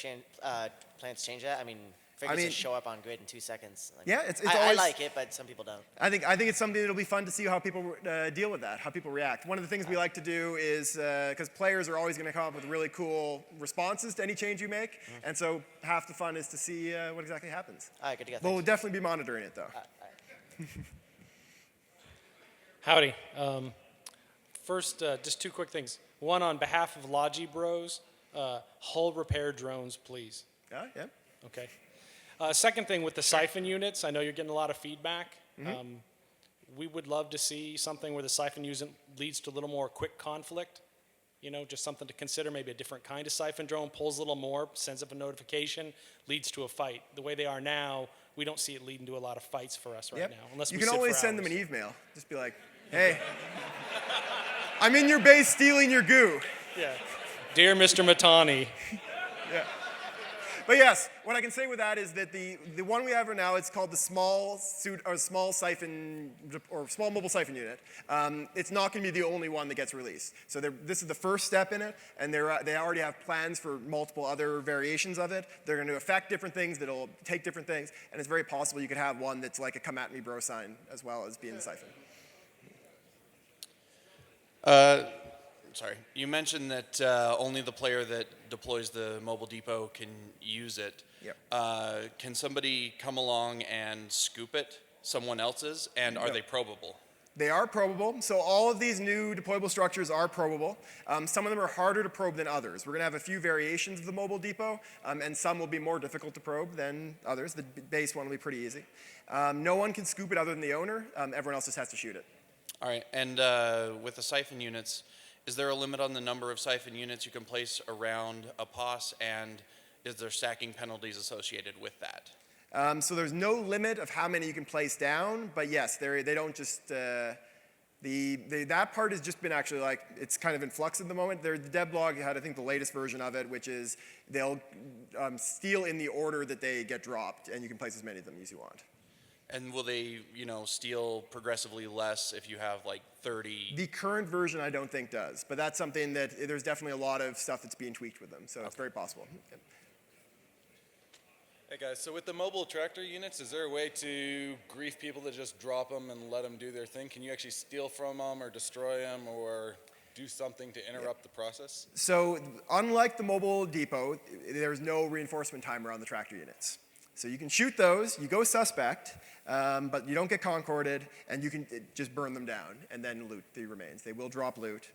plans to change that? I mean, figures just show up on grid in 2 seconds. Yeah, it's always, I like it, but some people don't. I think it's something that'll be fun to see how people deal with that, how people react. One of the things we like to do is, because players are always going to come up with really cool responses to any change you make, and so half the fun is to see what exactly happens. All right, good to go. But we'll definitely be monitoring it, though. All right. Howdy. First, just 2 quick things. One, on behalf of Logi Bros, hull repair drones, please. Yeah. Okay. Second thing, with the siphon units, I know you're getting a lot of feedback. We would love to see something where the siphon unit leads to a little more quick conflict. You know, just something to consider, maybe a different kind of siphon drone, pulls a little more, sends up a notification, leads to a fight. The way they are now, we don't see it leading to a lot of fights for us right Yep. now. Unless You we can sit always for send them hours. an email. Just be like, hey, I'm in your base stealing your goo. Yeah. Dear Mr. Matani. But yes, what I can say with that is that the one we have right now, it's called the small siphon or small mobile siphon unit. It's not going to be the only one that gets released. So this is the first step in it, and they already have plans for multiple other variations of it. They're going to affect different things. That'll take different things, and it's very possible you could have one that's like a "Come at me, bro" sign as well as being the siphon. Sorry, you mentioned that only the player that deploys the mobile depot can use it. Yep. Can somebody come along and scoop it, someone else's, and are they probable? They are probable. So all of these new deployable structures are probable. Some of them are harder to probe than others. We're going to have a few variations of the mobile depot, and some will be more difficult to probe than others. The base one will be pretty easy. No one can scoop it other than the owner. Everyone else just has to shoot it. All right, and with the siphon units, is there a limit on the number of siphon units you can place around a POS, and is there stacking penalties associated with that? So there's no limit of how many you can place down, but yes, they don't just, that part has just been actually like, it's kind of in flux at the moment. The dev blog had, I think, the latest version of it, which is they'll steal in the order that they get dropped, and you can place as many of them as you want. And will they, steal progressively less if you have like 30? The current version I don't think does, but that's something that there's definitely a lot of stuff that's being tweaked with them, so it's very possible. Yep. Hey guys, so with the mobile tractor units, is there a way to grief people to just drop them and let them do their thing? Can you actually steal from them or destroy them or do something to interrupt the process? So unlike the mobile depot, there's no reinforcement timer on the tractor units. So you can shoot those, you go suspect, but you don't get concorded, and you can just burn them down and then loot the remains. They will drop loot.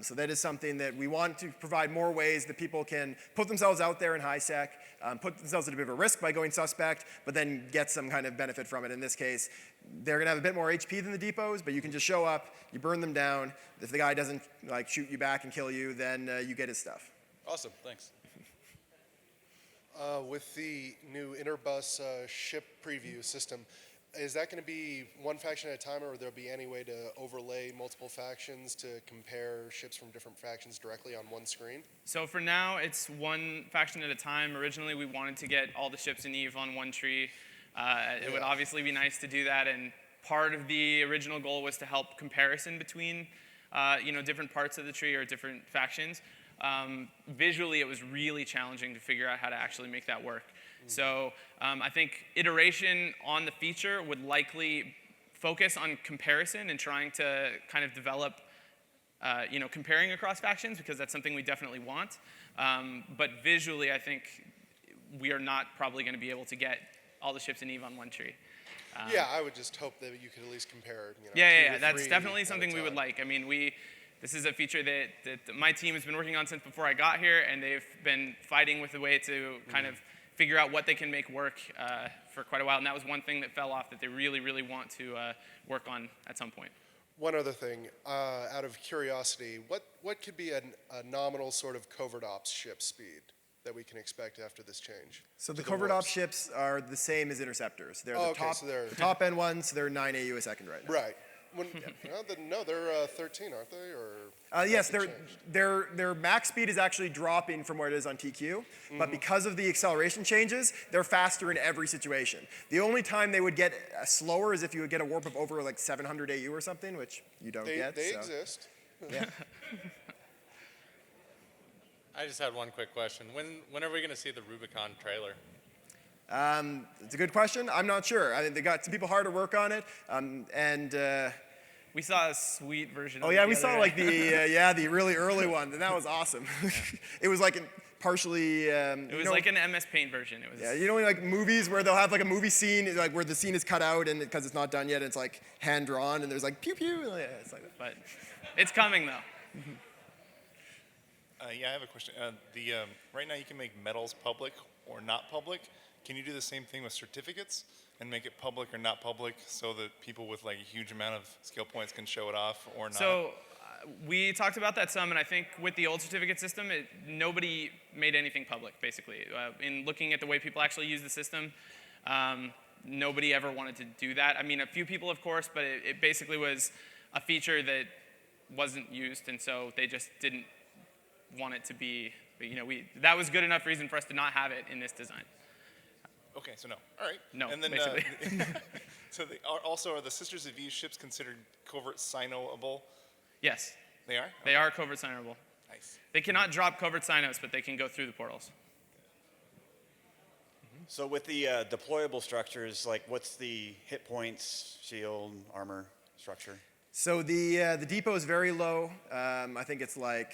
So that is something that we want to provide more ways that people can put themselves out there in high sec, put themselves at a bit of a risk by going suspect, but then get some kind of benefit from it. In this case, they're going to have a bit more HP than the depots, but you can just show up, you burn them down. If the guy doesn't shoot you back and kill you, then you get his stuff. Awesome, thanks. With the new Interbus ship preview system, is that going to be one faction at a time, or will there be any way to overlay multiple factions to compare ships from different factions directly on one screen? So for now, it's one faction at a time. Originally, we wanted to get all the ships in EVE on one tree. It would obviously be nice to do that, and part of the original goal was to help comparison between different parts of the tree or different factions. Visually, it was really challenging to figure out how to actually make that work. So I think iteration on the feature would likely focus on comparison and trying to kind of develop, comparing across factions, because that's something we definitely want. But visually, I think we are not probably going to be able to get all the ships in EVE on one tree. Yeah, I would just hope that you could at least compare. Yeah. That's definitely something we would like. I mean, this is a feature that my team has been working on since before I got here, and they've been fighting with a way to kind of figure out what they can make work for quite a while. And that was one thing that fell off that they really, really want to work on at some point. One other thing, out of curiosity, what could be a nominal sort of covert ops ship speed that we can expect after this change? So the covert ops ships are the same as interceptors. They're the the top end ones, so they're 9 AU a second right now. Right. No, they're 13, aren't they? Or yes, their max speed is actually dropping from where it is on TQ, but because of the acceleration changes, they're faster in every situation. The only time they would get slower is if you would get a warp of over like 700 AU or something, which you don't get. They so. exist. Yeah. I just had one quick question. When are we going to see the Rubicon trailer? It's a good question. I'm not sure. I mean, they got some people hard to work on it, We saw a sweet version of it. Oh yeah, we the saw other like day. the really early one, and that was awesome. It was like partially. It was like an MS Paint version. It was. Yeah, like movies where they'll have like a movie scene, like where the scene is cut out and because it's not done yet, it's like hand drawn, and there's like pew pew. Yeah, it's like that. But it's coming though. Yeah, I have a question. Right now you can make medals public or not public. Can you do the same thing with certificates and make it public or not public so that people with like a huge amount of skill points can show it off or not? So we talked about that some, and I think with the old certificate system, nobody made anything public, basically. In looking at the way people actually use the system, nobody ever wanted to do that. I mean, a few people, of course, but it basically was a feature that wasn't used, and so they just didn't want it to be, that was good enough reason for us to not have it in this design. Okay, so no. All right. No, and then, basically. So also, are the Sisters of Eve ships considered covert signoable? Yes. They are? They are covert signable. Nice. They cannot drop covert signos, but they can go through the portals. So with the deployable structures, like what's the hit points, shield, armor structure? So the depot is very low. I think it's like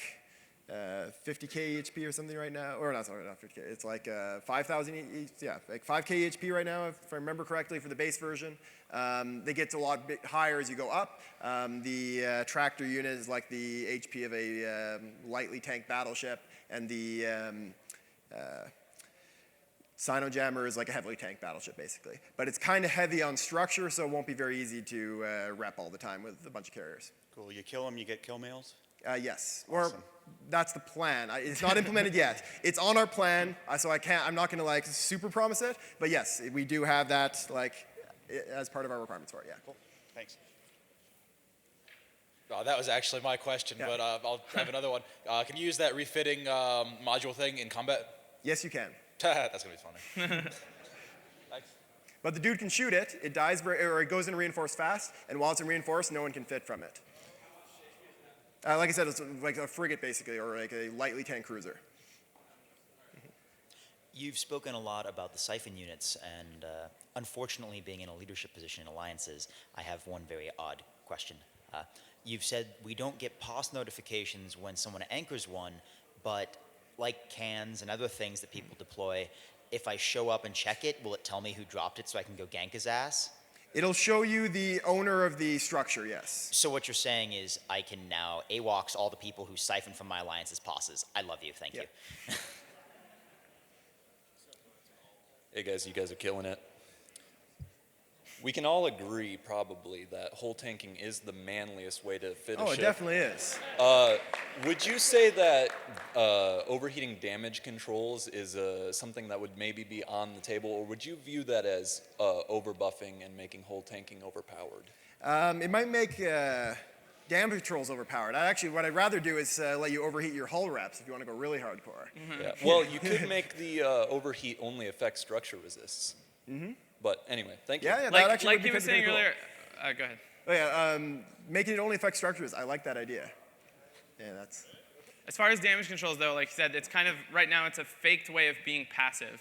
50k HP or something right now, or not 50k. It's like 5,000, yeah, like 5k HP right now, if I remember correctly, for the base version. They get a lot higher as you go up. The tractor unit is like the HP of a lightly tanked battleship, and the Sino Jammer is like a heavily tanked battleship, basically. But it's kind of heavy on structure, so it won't be very easy to rep all the time with a bunch of carriers. Cool. You kill them, you get kill mails? Yes. Awesome. Or that's the plan. It's not implemented yet. It's on our plan, so I'm not going to like super promise it. But yes, we do have that like as part of our requirements for it. Yeah. Cool. Thanks. That was actually my question, Yeah. but I'll have another one. Can you use that refitting module thing in combat? Yes, you can. That's gonna be funny. Thanks. But the dude can shoot it. It dies, or it goes in reinforced fast, and while it's in reinforced, no one can fit from it. Like I said, it's like a frigate basically, or like a lightly tanked cruiser. You've spoken a lot about the siphon units, and unfortunately, being in a leadership position in alliances, I have one very odd question. You've said we don't get POS notifications when someone anchors one, but like cans and other things that people deploy, if I show up and check it, will it tell me who dropped it so I can go gank his ass? It'll show you the owner of the structure, yes. So what you're saying is I can now AWOX all the people who siphon from my alliance's POSes. I love you, thank you. Hey guys, you guys are killing it. We can all agree probably that hull tanking is the manliest way to fit a ship. Oh, it definitely is. Would you say that overheating damage controls is something that would maybe be on the table, or would you view that as overbuffing and making hull tanking overpowered? It might make damage controls overpowered. What I'd rather do is let you overheat your hull reps if you want to go really hardcore. Yeah. Well, you could make the overheat only affect structure resists. But anyway, thank you. Yeah, that Like, actually like would be he was pretty saying cool. earlier, go ahead. Oh yeah, making it only affect structures. I like that idea. Yeah, that's. As far as damage controls, though, like you said, it's kind of, right now, it's a faked way of being passive,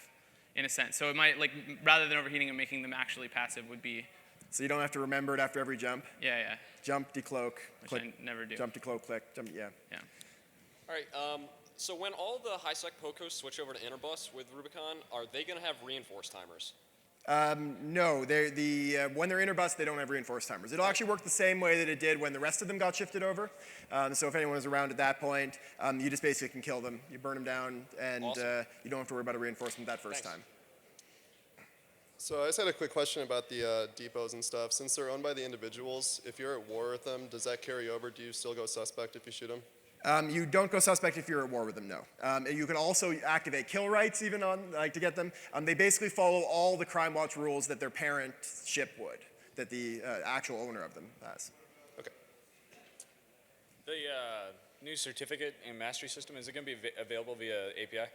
in a sense. So it might, like, rather than overheating and making them actually passive would be. So you don't have to remember it after every jump. Yeah. Jump, decloak, Which click. I never do. Jump, decloak, click. Jump. Yeah. Yeah. All right. So when all the high-sec POCOs switch over to Interbus with Rubicon, are they going to have reinforced timers? No, when they're interbus, they don't have reinforced timers. It'll actually work the same way that it did when the rest of them got shifted over. So if anyone was around at that point, you just basically can kill them. You burn them down, and Awesome. you don't have to worry about a reinforcement that first time. So I just had a quick question about the depots and stuff. Since they're owned by the individuals, if you're at war with them, does that carry over? Do you still go suspect if you shoot them? You don't go suspect if you're at war with them, no. You can also activate kill rights even on, to get them. They basically follow all the Crime Watch rules that their parent ship would, that the actual owner of them has. Okay. The new certificate and mastery system, is it going to be available via API?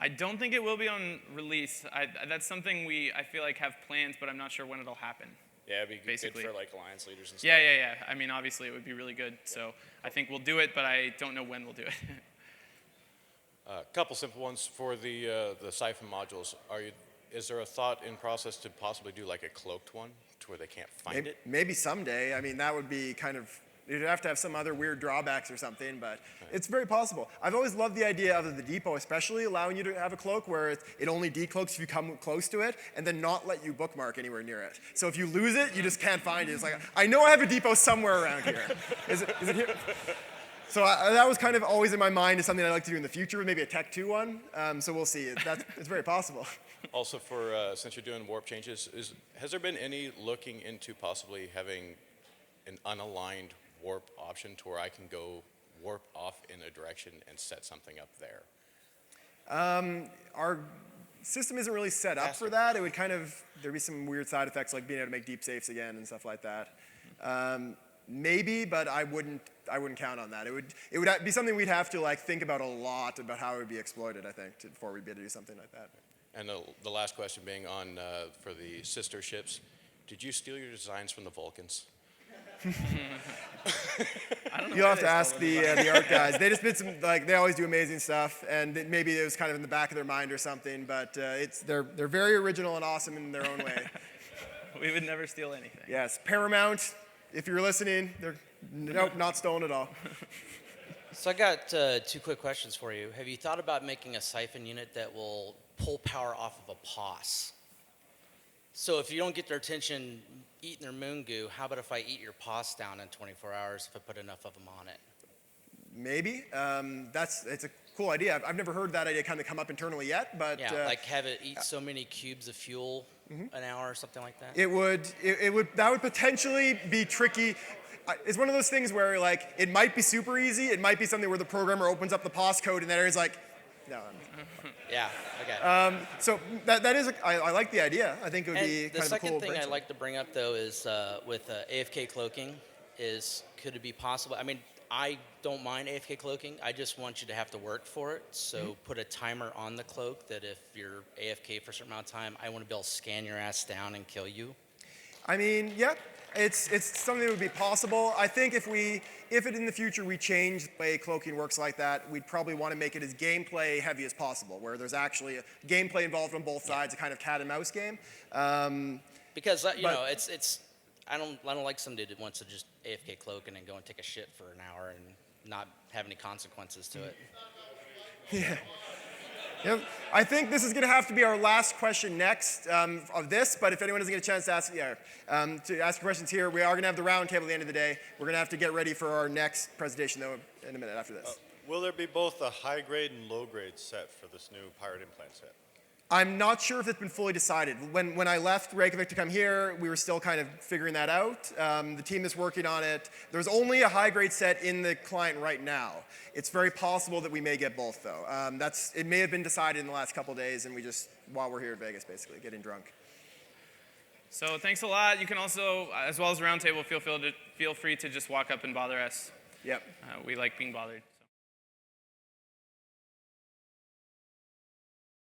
I don't think it will be on release. That's something I feel like have plans, but I'm not sure when it'll happen. Yeah, it'd be Basically. good for like alliance leaders and stuff. Yeah. I mean, obviously, it would be really good. So I think we'll do it, but I don't know when we'll do it. A couple simple ones for the siphon modules. Is there a thought in process to possibly do like a cloaked one to where they can't find it? Maybe someday. I mean, that would be kind of, you'd have to have some other weird drawbacks or something, but it's very possible. I've always loved the idea of the depot, especially allowing you to have a cloak where it only decloaks if you come close to it, and then not let you bookmark anywhere near it. So if you lose it, you just can't find it. It's like, I know I have a depot somewhere around here. Is it here? So that was kind of always in my mind as something I'd like to do in the future, maybe a Tech 2 one. So we'll see. It's very possible. Also, since you're doing warp changes, has there been any looking into possibly having an unaligned warp option to where I can go warp off in a direction and set something up there? system isn't really set up for that. It would there'd be some weird side effects like being able to make deep safes again and stuff like that. Maybe, but I wouldn't count on that. It would be something we'd have to like think about a lot about how it would be exploited, I think, before we'd be able to do something like that. And the last question being on for the sister ships, did you steal your designs from the Vulcans? You'll have to ask the art guys. They just did some, like, they always do amazing stuff, and maybe it was kind of in the back of their mind or something, but they're very original and awesome in their own way. We would never steal anything. Yes, Paramount, if you're listening, nope, not stolen at all. So I got 2 quick questions for you. Have you thought about making a siphon unit that will pull power off of a POS? So if you don't get their attention eating their moon goo, how about if I eat your POS down in 24 hours if I put enough of them on it? Maybe. It's a cool idea. I've never heard that idea kind of come up internally yet, but yeah, like have it eat so many cubes of fuel an hour or something like that. That would potentially be tricky. It's one of those things where like it might be super easy. It might be something where the programmer opens up the POS code and that area's like, no. Yeah. Okay. So that is I like the idea. I think it would be kind of a cool. The second thing I'd brainstorm. like to bring up though is with AFK cloaking, could it be possible? I mean, I don't mind AFK cloaking. I just want you to have to work for it. So put a timer on the cloak that if you're AFK for a certain amount of time, I want to be able to scan your ass down and kill you. I mean, yeah, it's something that would be possible. I think if in the future we change the way cloaking works like that, we'd probably want to make it as gameplay heavy as possible, where there's actually a gameplay involved on both sides, a kind of cat and mouse game. Because you know, it's I don't like somebody that wants to just AFK cloak and then go and take a shit for an hour and not have any consequences to it. Yeah. Yep. I think this is going to have to be our last question next of this, but if anyone doesn't get a chance to ask questions here, we are going to have the round table at the end of the day. We're going to have to get ready for our next presentation, though, in a minute after this. Will there be both a high-grade and low-grade set for this new pirate implant set? I'm not sure if it's been fully decided. When I left Reykjavik to come here, we were still kind of figuring that out. The team is working on it. There's only a high-grade set in the client right now. It's very possible that we may get both, though. It may have been decided in the last couple of days, and we just, while we're here in Vegas, basically, getting drunk. So thanks a lot. You can also, as well as the roundtable, feel free to just walk up and bother us. Yep. We like being bothered.